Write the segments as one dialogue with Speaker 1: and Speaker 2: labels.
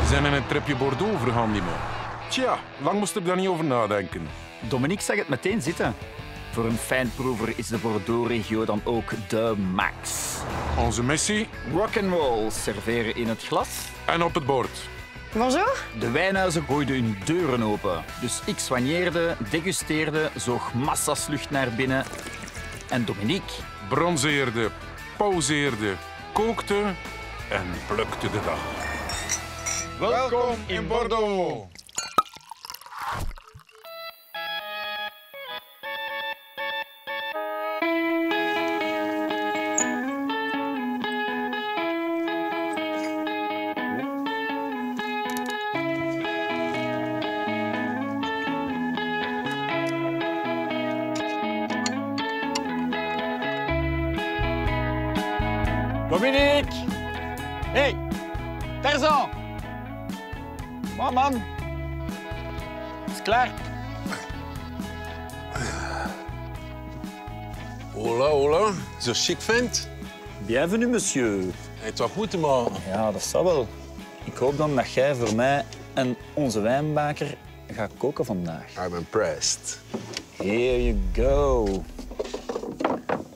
Speaker 1: zijn in een tripje Bordeaux vergaan die man. Tja, lang moest ik daar niet over nadenken.
Speaker 2: Dominique zag het meteen zitten. Voor een fijnproever is de Bordeaux-regio dan ook de max.
Speaker 1: Onze missie
Speaker 2: Rock'n'roll serveren in het glas.
Speaker 1: en op het bord.
Speaker 3: Bonjour.
Speaker 2: De wijnhuizen gooiden hun deuren open. Dus ik soigneerde, degusteerde, zoog massa's lucht naar binnen. En Dominique,
Speaker 1: Bronzeerde, pauzeerde, kookte en plukte de dag.
Speaker 4: Welkom in Bordeaux.
Speaker 2: Dominique! Hey, Tarzan! Man, is klaar.
Speaker 4: Hola, hola. Zo chic vent.
Speaker 2: Bienvenue, monsieur.
Speaker 4: Hij toch goed, man.
Speaker 2: Ja, dat zal wel. Ik hoop dan dat jij voor mij en onze wijnbaker gaat koken vandaag.
Speaker 4: I'm impressed.
Speaker 2: Here you go.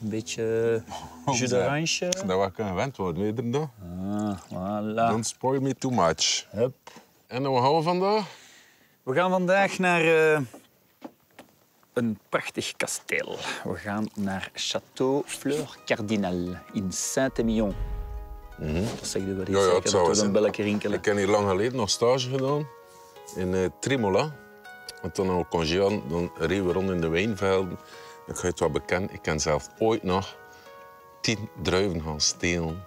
Speaker 2: Een beetje jus d'orange.
Speaker 4: Dat wat kan gewend worden, weet je dat?
Speaker 2: Ah, voilà.
Speaker 4: Don't spoil me too much.
Speaker 2: Hup.
Speaker 4: En wat gaan we vandaag?
Speaker 2: We gaan vandaag naar een prachtig kasteel. We gaan naar Château Fleur Cardinal in Saint-Émilion. Dat zegt u wel iets,
Speaker 4: Ja, het
Speaker 2: zeker
Speaker 4: zou
Speaker 2: dat we
Speaker 4: zijn.
Speaker 2: een belletje rinkelen.
Speaker 4: Ik heb hier lang geleden nog stage gedaan in Trimola. Want toen we congé hadden, dan reden we rond in de wijnvelden. Ik ga je het wel bekend. Ik ken zelf ooit nog 10 druiven gaan stelen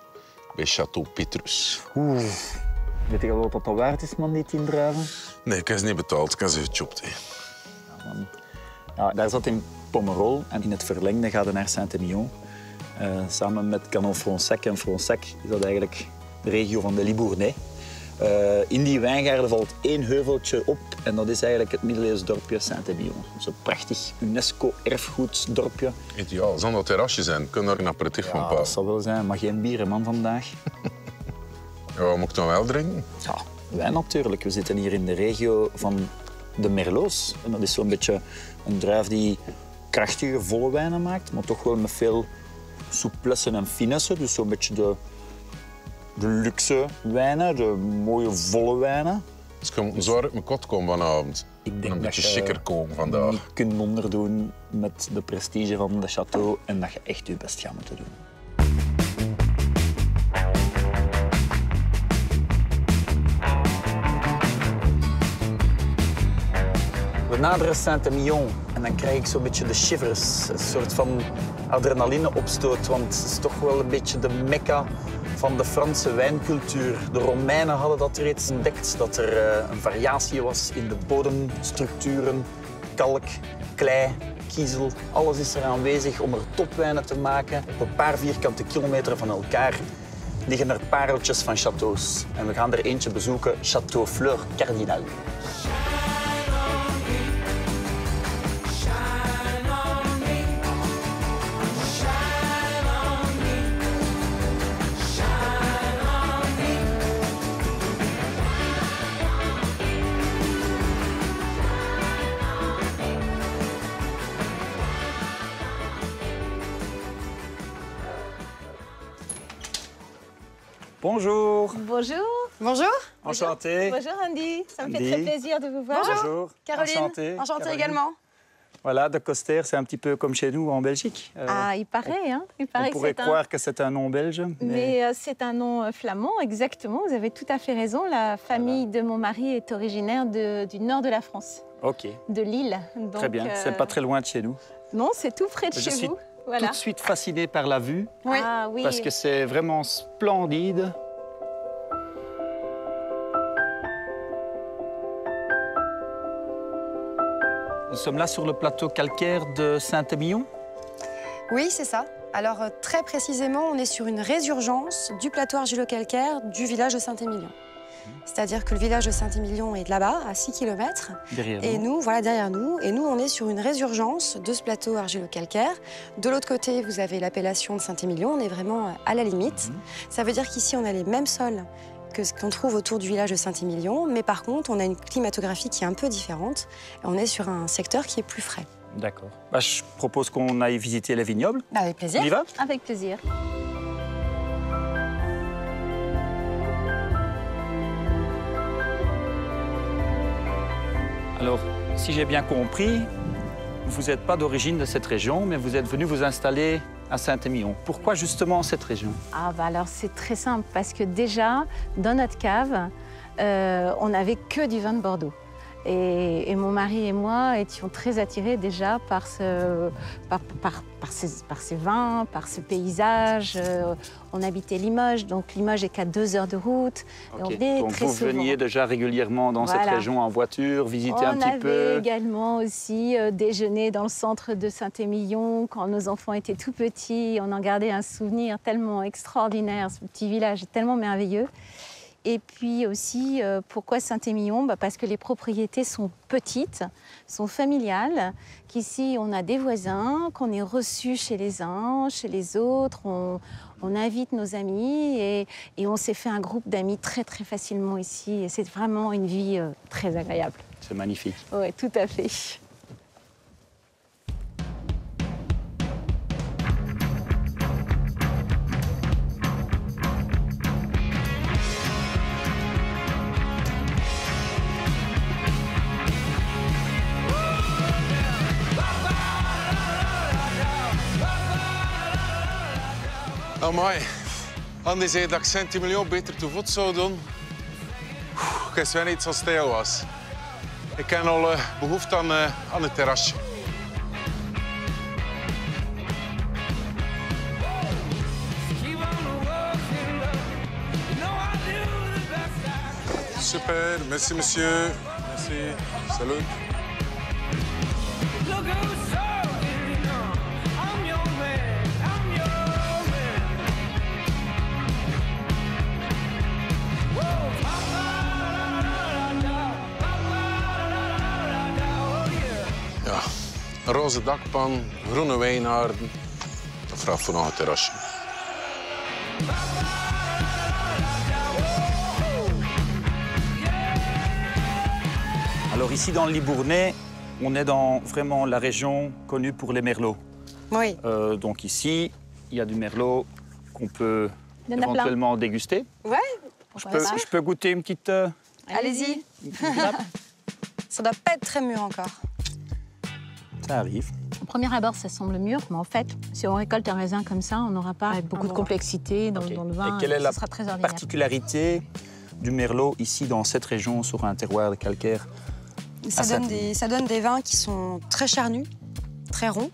Speaker 4: bij Château Petrus.
Speaker 2: Weet je al wat dat waard is, man, die 10 druiven?
Speaker 4: Nee, ik heb ze niet betaald. Ik heb ze gechopt. Hè.
Speaker 2: Ja, daar zat in Pomerol en in het verlengde gaat je naar Saint-Émilion. Samen met Canon Fronsac. En Fronsac is dat eigenlijk de regio van de Libournais. In die wijngaarden valt 1 heuveltje op en dat is eigenlijk het middeleeuws dorpje Saint-Émilion. Zo'n prachtig UNESCO-erfgoedsdorpje.
Speaker 4: Ideaal. Zal dat terrasje zijn? Kunnen we er een aperitief van
Speaker 2: Ja,
Speaker 4: pakken?
Speaker 2: dat zal wel zijn, maar geen bier, hè, man, vandaag.
Speaker 4: Ja, wat moet ik dan wel drinken?
Speaker 2: Ja, wijn natuurlijk. We zitten hier in de regio van de Merlots. En dat is zo'n beetje een druif die krachtige, volle wijnen maakt, maar toch wel met veel souplesse en finesse. Dus zo'n beetje de luxe wijnen, de mooie, volle wijnen.
Speaker 4: Dus ik moet zwaar uit mijn kot komen vanavond.
Speaker 2: Ik denk
Speaker 4: En een
Speaker 2: dat
Speaker 4: beetje
Speaker 2: je
Speaker 4: chiquer komen vandaag.
Speaker 2: niet kunt onderdoen met de prestige van de château en dat je echt je best gaat moeten doen. We naderen Saint-Émilion en dan krijg ik zo'n beetje de shivers. Een soort van adrenalineopstoot, want het is toch wel een beetje de mekka van de Franse wijncultuur. De Romeinen hadden dat reeds ontdekt, dat er een variatie was in de bodemstructuren. Kalk, klei, kiezel, alles is er aanwezig om er topwijnen te maken. Op een paar vierkante kilometer van elkaar liggen er pareltjes van châteaus. En we gaan er eentje bezoeken, Château Fleur Cardinal. Bonjour.
Speaker 3: Bonjour. Bonjour.
Speaker 2: Enchanté.
Speaker 3: Bonjour Andy. Ça me fait
Speaker 2: Andy.
Speaker 3: très plaisir de vous voir.
Speaker 2: Bonjour.
Speaker 3: Caroline.
Speaker 2: Enchanté.
Speaker 3: Enchantée
Speaker 2: Caroline.
Speaker 3: également.
Speaker 2: Voilà, de Coster, c'est un petit peu comme chez nous en Belgique.
Speaker 3: Ah, il paraît, hein. Il
Speaker 2: on
Speaker 3: paraît que
Speaker 2: pourrait
Speaker 3: c'est
Speaker 2: croire que c'est un nom belge,
Speaker 3: Mais c'est un nom flamand, exactement. Vous avez tout à fait raison. La famille de mon mari est originaire du nord de la France,
Speaker 2: Ok,
Speaker 3: de Lille. Donc,
Speaker 2: très bien. C'est pas très loin de chez nous.
Speaker 3: Non, c'est tout près de
Speaker 2: Je
Speaker 3: chez
Speaker 2: suis
Speaker 3: vous.
Speaker 2: Tout
Speaker 3: Voilà.
Speaker 2: de suite fasciné par la vue,
Speaker 3: Oui. Ah oui.
Speaker 2: parce que c'est vraiment splendide. Nous sommes là sur le plateau calcaire de Saint-Émilion.
Speaker 5: Oui, c'est ça. Alors, très précisément, on est sur une résurgence du plateau argilo-calcaire du village de Saint-Émilion. C'est-à-dire que le village de Saint-Émilion est là-bas, à 6 km.
Speaker 2: Derrière
Speaker 5: Et
Speaker 2: nous.
Speaker 5: nous, voilà, derrière nous. Et nous, on est sur une résurgence de ce plateau argilo-calcaire. De l'autre côté, vous avez l'appellation de Saint-Émilion. On est vraiment à la limite. Ça veut dire qu'ici, on a les mêmes sols que ce qu'on trouve autour du village de Saint-Émilion, mais par contre, on a une climatographie qui est un peu différente. Et on est sur un secteur qui est plus frais.
Speaker 6: D'accord. Bah, je propose qu'on aille visiter les vignobles.
Speaker 5: Bah, avec plaisir.
Speaker 6: On y va?
Speaker 3: Avec plaisir.
Speaker 6: Alors, si j'ai bien compris, vous n'êtes pas d'origine de cette région, mais vous êtes venu vous installer à Saint-Émilion. Pourquoi justement cette région?
Speaker 3: Ah bah alors c'est très simple parce que déjà dans notre cave, on n'avait que du vin de Bordeaux. Et mon mari et moi étions très attirés déjà par ces vins, par ce paysage. On habitait Limoges, donc Limoges est qu'à 2 heures de route. Et on venait
Speaker 6: donc
Speaker 3: très
Speaker 6: vous
Speaker 3: souvent.
Speaker 6: veniez déjà régulièrement dans cette région en voiture, visiter un petit peu?
Speaker 3: On avait également aussi déjeuné dans le centre de Saint-Émilion quand nos enfants étaient tout petits. On en gardait un souvenir tellement extraordinaire. Ce petit village est tellement merveilleux. Et puis aussi, pourquoi Saint-Émilion? Parce que les propriétés sont petites, sont familiales, qu'ici on a des voisins, qu'on est reçus chez les uns, chez les autres, on invite nos amis et on s'est fait un groupe d'amis très très facilement ici. Et c'est vraiment une vie très agréable.
Speaker 6: C'est magnifique.
Speaker 3: Oui, tout à fait.
Speaker 4: Amai, Andy zei dat ik Saint-Émilion beter te voet zou doen. Ik wist wel niet zo stijl was. Ik heb al behoefte aan een terrasje. Super, merci monsieur. Merci, salut. Ja, een roze dakpan, groene wijnaarden. Dat vraagt voor nog een terrasje.
Speaker 6: Alors ici dans le Libournais, on est dans vraiment la région connue pour les merlots.
Speaker 5: Oui.
Speaker 6: Donc ici, il y a du merlot qu'on peut
Speaker 3: Il y en a plein.
Speaker 6: éventuellement déguster.
Speaker 5: Ouais,
Speaker 6: Je peux goûter une petite...
Speaker 5: allez-y. Ça doit pas être très mûr encore.
Speaker 6: Ça arrive.
Speaker 3: Au premier abord, ça semble mûr, mais en fait, si on récolte un raisin comme ça, on n'aura pas beaucoup de complexité dans le vin.
Speaker 6: Et quelle est
Speaker 3: ça
Speaker 6: la
Speaker 3: sera très ordinaire.
Speaker 6: particularité du merlot ici dans cette région sur un terroir de calcaire?
Speaker 5: Ça donne des vins qui sont très charnus, très ronds,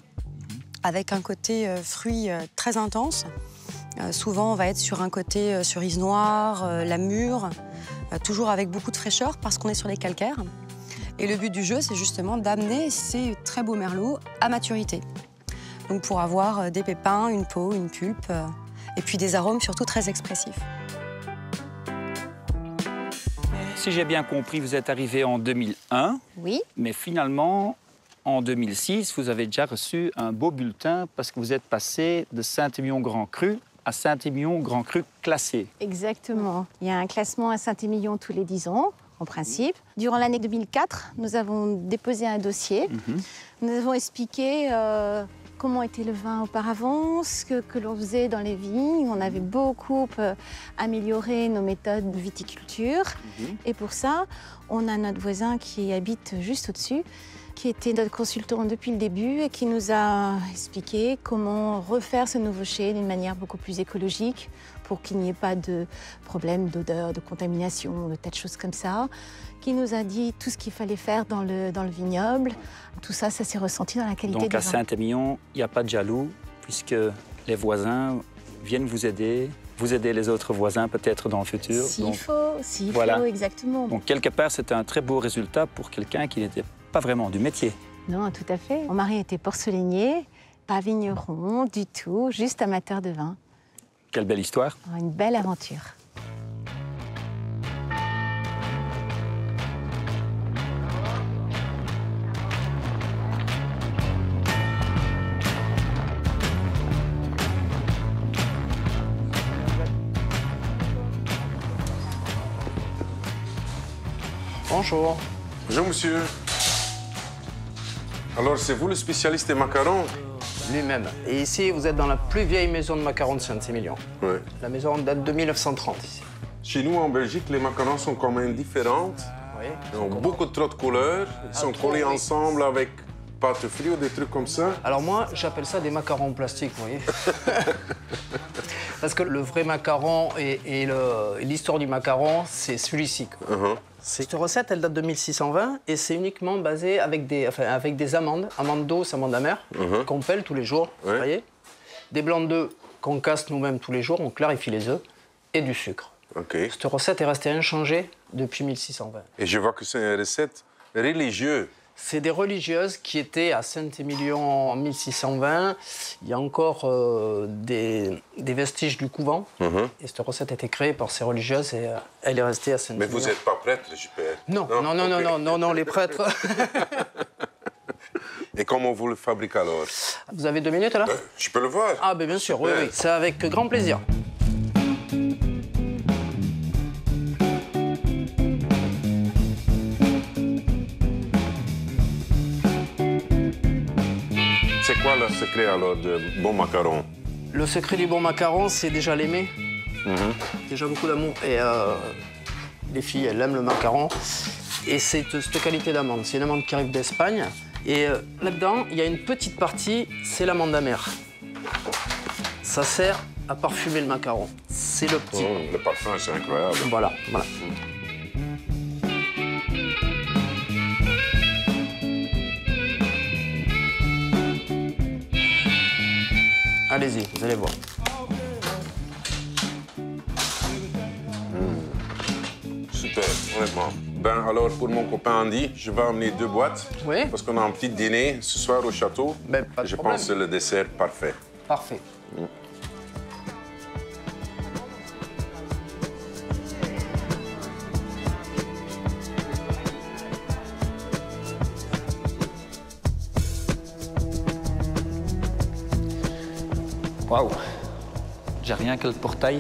Speaker 5: avec un côté fruit très intense. Souvent, on va être sur un côté cerise noire, la mûre, toujours avec beaucoup de fraîcheur parce qu'on est sur les calcaires. Et le but du jeu, c'est justement d'amener ces très beaux merlots à maturité. Donc pour avoir des pépins, une peau, une pulpe, et puis des arômes surtout très expressifs.
Speaker 6: Si j'ai bien compris, vous êtes arrivé en 2001,
Speaker 3: Oui,
Speaker 6: mais finalement, en 2006, vous avez déjà reçu un beau bulletin parce que vous êtes passé de Saint-Émilion Grand Cru à Saint-Émilion Grand Cru classé.
Speaker 3: exactement. Il y a un classement à Saint-Émilion tous les 10 ans, en principe. Durant l'année 2004, nous avons déposé un dossier. Nous avons expliqué comment était le vin auparavant, ce que l'on faisait dans les vignes. On avait beaucoup amélioré nos méthodes de viticulture. Et pour ça, on a notre voisin qui habite juste au-dessus, qui était notre consultant depuis le début et qui nous a expliqué comment refaire ce nouveau chai d'une manière beaucoup plus écologique pour qu'il n'y ait pas de problème d'odeur, de contamination, de tas de choses comme ça, qui nous a dit tout ce qu'il fallait faire dans le vignoble. Tout ça, ça s'est ressenti dans la qualité
Speaker 6: Donc
Speaker 3: du
Speaker 6: à
Speaker 3: vin.
Speaker 6: Saint-Émilion, il n'y a pas de jaloux puisque les voisins viennent vous aider les autres voisins peut-être dans le futur.
Speaker 3: S'il faut,
Speaker 6: voilà.
Speaker 3: exactement.
Speaker 6: Donc quelque part, c'était un très beau résultat pour quelqu'un qui n'était pas vraiment du métier.
Speaker 3: Non, tout à fait. Mon mari était porcelainier, pas vigneron du tout, juste amateur de vin.
Speaker 6: Quelle belle histoire.
Speaker 3: Une belle aventure.
Speaker 7: Bonjour.
Speaker 4: Bonjour, monsieur. Alors, c'est vous le spécialiste des macarons?
Speaker 7: Lui-même. Et ici, vous êtes dans la plus vieille maison de macarons de Saint-Émilion.
Speaker 4: Oui.
Speaker 7: La maison date de 1930 ici.
Speaker 4: Chez nous, en Belgique, les macarons sont quand même différents.
Speaker 7: Oui.
Speaker 4: Ils ont beaucoup trop de couleurs. Ils sont collés ensemble avec pâte frite ou des trucs comme ça.
Speaker 7: Alors moi, j'appelle ça des macarons en plastique, vous voyez. Parce que le vrai macaron et l'histoire du macaron, c'est celui-ci. Cette recette, elle date de 1620 et c'est uniquement basé avec des amandes, amandes douces, amandes amères, qu'on pèle tous les jours, vous voyez. Des blancs d'œufs qu'on casse nous-mêmes tous les jours, on clarifie les œufs, et du sucre. Cette recette est restée inchangée depuis 1620.
Speaker 4: Et je vois que c'est une recette religieuse.
Speaker 7: C'est des religieuses qui étaient à Saint-Émilion en 1620. Il y a encore des vestiges du couvent. Et cette recette a été créée par ces religieuses et elle est restée à Saint-Émilion.
Speaker 4: Mais vous n'êtes pas prêtre, j'espère?
Speaker 7: Non, les prêtres.
Speaker 4: Et comment vous le fabriquez alors?
Speaker 7: Vous avez 2 minutes là?
Speaker 4: Je peux le voir?
Speaker 7: Ah, ben bien sûr, oui. C'est avec grand plaisir.
Speaker 4: C'est quoi le secret alors de bon macaron?
Speaker 7: Le secret du bon macaron, c'est déjà l'aimer. Déjà beaucoup d'amour. Et les filles, elles aiment le macaron. Et c'est cette qualité d'amande. C'est une amande qui arrive d'Espagne. Et là-dedans, il y a une petite partie, c'est l'amande amère. Ça sert à parfumer le macaron. C'est le petit.
Speaker 4: Le parfum, c'est incroyable.
Speaker 7: Voilà. Allez-y, vous allez voir.
Speaker 4: Super, honnêtement. Ben alors, pour mon copain Andy, je vais amener 2 boîtes.
Speaker 7: Oui.
Speaker 4: Parce qu'on a un petit dîner ce soir au château.
Speaker 7: Ben, pas de
Speaker 4: je
Speaker 7: problème.
Speaker 4: pense que c'est le dessert parfait.
Speaker 7: Parfait.
Speaker 6: Waouh! J'ai rien que le portail.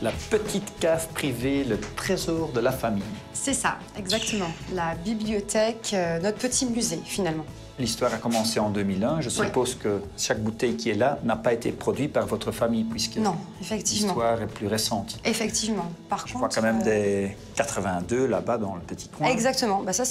Speaker 6: La petite cave privée, le trésor de la famille.
Speaker 5: C'est ça, exactement. La bibliothèque, notre petit musée, finalement.
Speaker 6: L'histoire a commencé en 2001. Je suppose que chaque bouteille qui est là n'a pas été produite par votre famille, puisque
Speaker 5: Non, effectivement.
Speaker 6: l'histoire est plus récente.
Speaker 5: Effectivement. Par
Speaker 6: Je
Speaker 5: contre,
Speaker 6: vois quand même des 82 là-bas dans le petit coin.
Speaker 5: Exactement. Bah ça,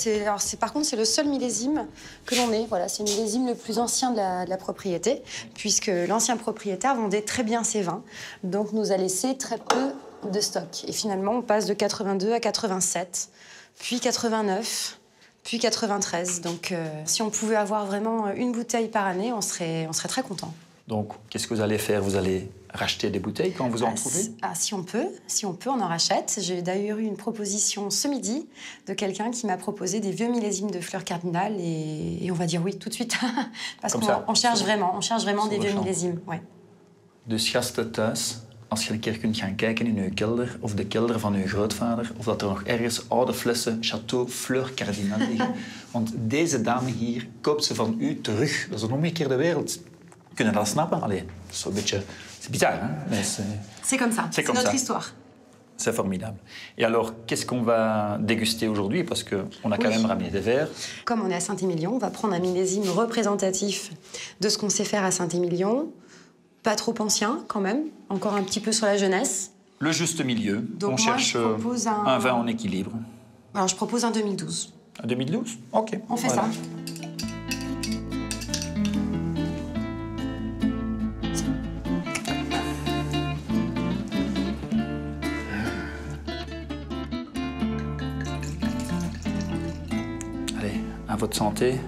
Speaker 5: par contre, c'est le seul millésime que l'on ait. Voilà, c'est le millésime le plus ancien de la propriété, puisque l'ancien propriétaire vendait très bien ses vins. Donc, nous a laissé très peu de stock. Et finalement, on passe de 82 à 87, puis 89... puis 93. Donc, si on pouvait avoir vraiment une bouteille par année, on serait très content.
Speaker 6: Donc, qu'est-ce que vous allez faire? Vous allez racheter des bouteilles quand vous en trouvez?
Speaker 5: Si on peut, on en rachète. J'ai d'ailleurs eu une proposition ce midi de quelqu'un qui m'a proposé des vieux millésimes de fleurs cardinales et on va dire oui tout de suite. Parce qu'on cherche vraiment des vieux millésimes. Ouais.
Speaker 6: Dus gasten thuis, als je een keer kunt gaan kijken in uw kelder of de kelder van uw grootvader, of dat er nog ergens oude flessen Chateau Fleur Cardinal liggen. Want deze dame hier koopt ze van u terug. Dat is een omgekeerde wereld. Kunnen dat snappen? Allee, zo'n beetje... C'est bizarre, hein? Mais
Speaker 5: c'est comme ça. C'est notre histoire.
Speaker 6: C'est formidable. Et alors, qu'est-ce qu'on va déguster aujourd'hui? Parce qu'on a quand même ramené des verres.
Speaker 5: Comme on est à Saint-Émilion, on va prendre un millésime représentatif de ce qu'on sait faire à Saint-Émilion. Pas trop ancien, quand même. Encore un petit peu sur la jeunesse.
Speaker 6: Le juste milieu.
Speaker 5: Donc
Speaker 6: on cherche un vin en équilibre.
Speaker 5: Alors, je propose un 2012.
Speaker 6: Un 2012? OK.
Speaker 5: On fait ça.
Speaker 6: Allez, à votre santé.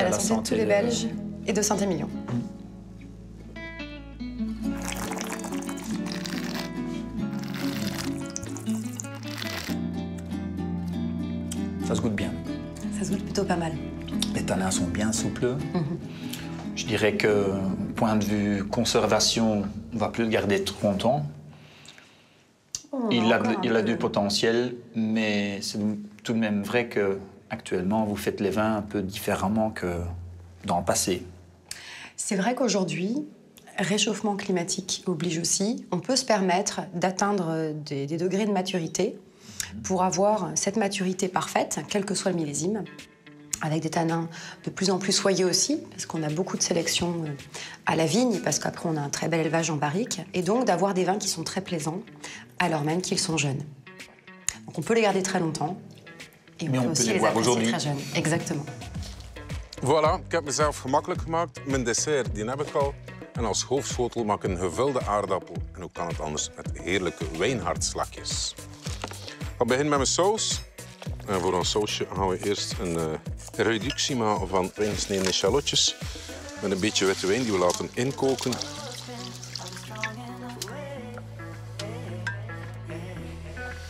Speaker 5: À la santé de tous les Belges et de Saint-Émilion.
Speaker 6: Ça se goûte bien.
Speaker 5: Ça se goûte plutôt pas mal.
Speaker 6: Les tanins sont bien souples. Je dirais que, point de vue conservation, on ne va plus le garder trop longtemps. Il a du potentiel, mais c'est tout de même vrai qu'actuellement, vous faites les vins un peu différemment que dans le passé.
Speaker 5: C'est vrai qu'aujourd'hui, réchauffement climatique oblige aussi, on peut se permettre d'atteindre des degrés de maturité pour avoir cette maturité parfaite, quel que soit le millésime, avec des tanins de plus en plus soyeux aussi, parce qu'on a beaucoup de sélection à la vigne, parce qu'après on a un très bel élevage en barrique, et donc d'avoir des vins qui sont très plaisants, alors même qu'ils sont jeunes. Donc on peut les garder très longtemps, et
Speaker 6: Mais
Speaker 5: on peut aussi les apprécier très jeunes. Exactement.
Speaker 4: Voilà, ik heb mezelf gemakkelijk gemaakt. Mijn dessert die heb ik al. En als hoofdschotel maak ik een gevulde aardappel. En hoe kan het anders met heerlijke wijnhartslakjes. Ik ga beginnen met mijn saus. En voor ons sausje gaan we eerst een reductie maken van fijngesneden echalotjes. Met een beetje witte wijn die we laten inkoken.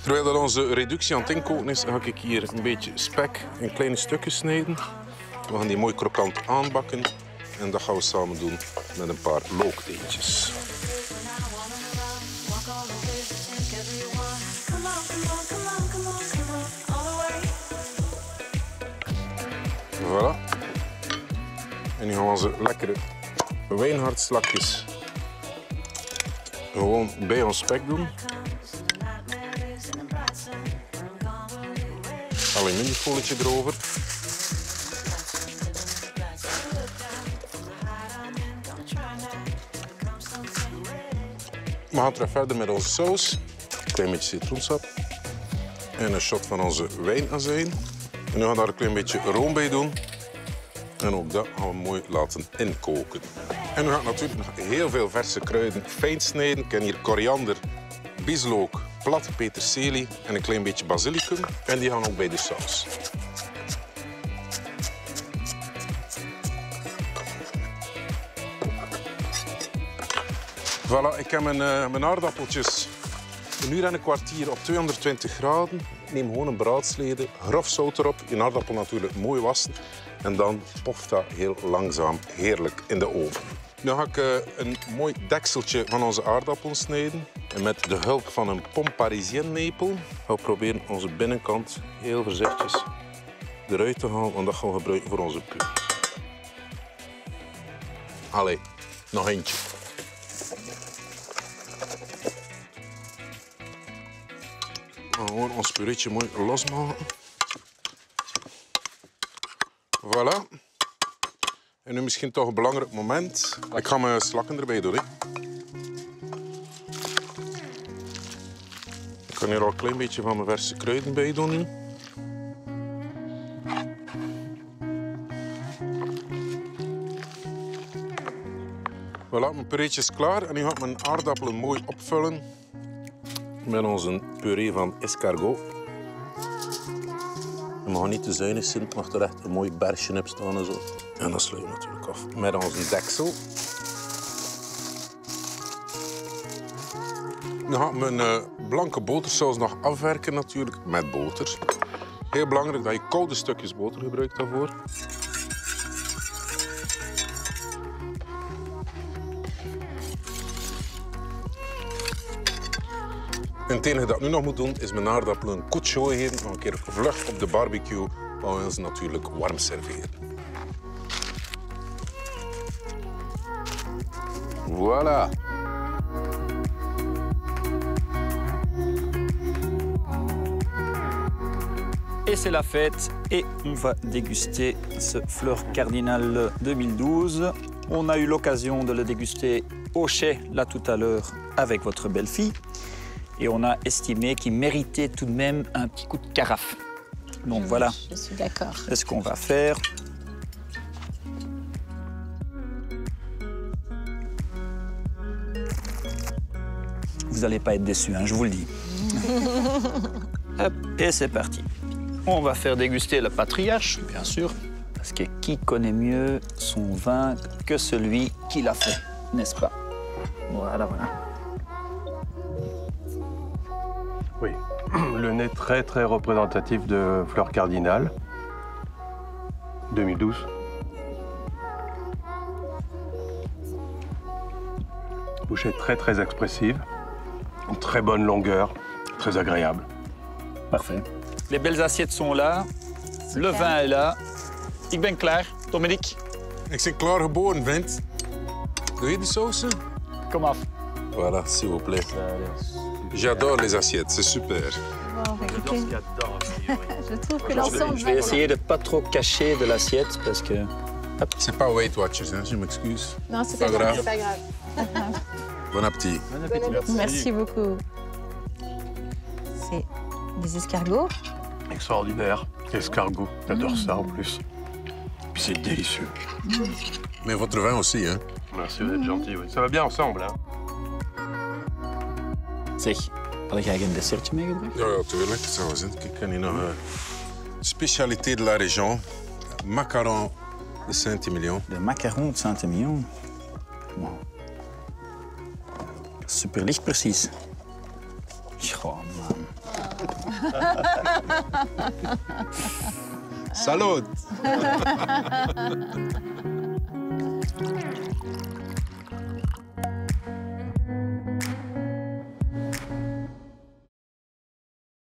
Speaker 4: Terwijl dat onze reductie aan het inkoken is, ga ik hier een beetje spek in kleine stukjes snijden. We gaan die mooi krokant aanbakken. En dat gaan we samen doen met een paar lookteentjes. Voilà. En nu gaan we onze lekkere wijnhartslakjes gewoon bij ons spek doen. Aluminiumfolietje erover. We gaan terug verder met onze saus. Een klein beetje citroensap. En een shot van onze wijnazijn. En nu gaan we daar een klein beetje room bij doen. En ook dat gaan we mooi laten inkoken. En nu ga ik natuurlijk nog heel veel verse kruiden fijn snijden. Ik heb hier koriander, bieslook, platte peterselie en een klein beetje basilicum. En die gaan ook bij de saus. Voilà, ik heb mijn aardappeltjes een uur en een kwartier op 220 graden. Ik neem gewoon een braadslede, grof zout erop. Je aardappel natuurlijk mooi wassen. En dan poft dat heel langzaam heerlijk in de oven. Nu ga ik een mooi dekseltje van onze aardappelen snijden. En met de hulp van een pomme parisienne nepel gaan we proberen onze binnenkant heel voorzichtig eruit te halen. Want dat gaan we gebruiken voor onze puree. Allee, nog eentje. We gaan gewoon ons pureetje mooi losmaken. Voilà. En nu misschien toch een belangrijk moment. Ik ga mijn slakken erbij doen. Hè. Ik kan hier al een klein beetje van mijn verse kruiden bij doen. Nu. Voilà, mijn pureetje is klaar. En nu ga ik mijn aardappelen mooi opvullen met onze puree van escargot. Je mag niet te zuinig zijn, het mag er echt een mooi bergje op staan en zo. En dat sluiten we natuurlijk af met onze deksel. Nu ga ik mijn blanke botersaus nog afwerken natuurlijk met boter. Heel belangrijk dat je koude stukjes boter gebruikt daarvoor. En het enige dat ik nu nog moet doen, is mijn aardappelen een coup de chaud geven. Nog een keer vlug op de barbecue, waar we ze natuurlijk warm serveren. Voilà.
Speaker 6: Et c'est la fête et on va déguster ce Fleur Cardinal 2012. On a eu l'occasion de le déguster au chai là tout à l'heure avec votre belle-fille. Et on a estimé qu'il méritait tout de même un petit coup de carafe. Donc voilà.
Speaker 3: Je suis d'accord.
Speaker 6: C'est ce qu'on va faire. Vous n'allez pas être déçus, hein, je vous le dis. Hop, et c'est parti. On va faire déguster le patriarche, bien sûr, parce que qui connaît mieux son vin que celui qui l'a fait, n'est-ce pas? Voilà, voilà.
Speaker 8: Oui, le nez très représentatif de Fleur Cardinal 2012. Bouchée très expressive, une très bonne longueur, très agréable.
Speaker 6: Parfait. Les belles assiettes sont là, le vin est là. Ik ben klaar, Dominique.
Speaker 4: Ik ben klaar geboren, vent. Doe je de sauce?
Speaker 2: Kom af.
Speaker 4: Voilà, s'il vous plaît. J'adore les assiettes, c'est super.
Speaker 3: Bon, écoutez, je trouve que l'ensemble
Speaker 2: Je
Speaker 3: va
Speaker 2: vais
Speaker 3: être-
Speaker 2: essayer de pas trop cacher de l'assiette parce que...
Speaker 4: C'est pas Weight Watchers, hein, je m'excuse.
Speaker 3: Non, c'est
Speaker 4: Pas
Speaker 3: pas grave,
Speaker 4: grave.
Speaker 3: c'est pas grave.
Speaker 4: Bon appétit.
Speaker 3: Merci beaucoup. C'est des escargots.
Speaker 8: Extraordinaire. Escargot, j'adore ça en plus. Puis c'est délicieux.
Speaker 4: Mais votre vin aussi, hein?
Speaker 8: Merci, vous êtes gentil, oui. Ça va bien ensemble, hein.
Speaker 2: Zeg, had jij een dessertje meegebracht?
Speaker 4: Ja, ja, tuurlijk. Zo is het. Kijk, kan hier nog spécialité de la région. Macaron de Saint-Emilion.
Speaker 2: De macaron de Saint-Emilion. Wow. Super licht precies. Goh, man.
Speaker 4: Salut!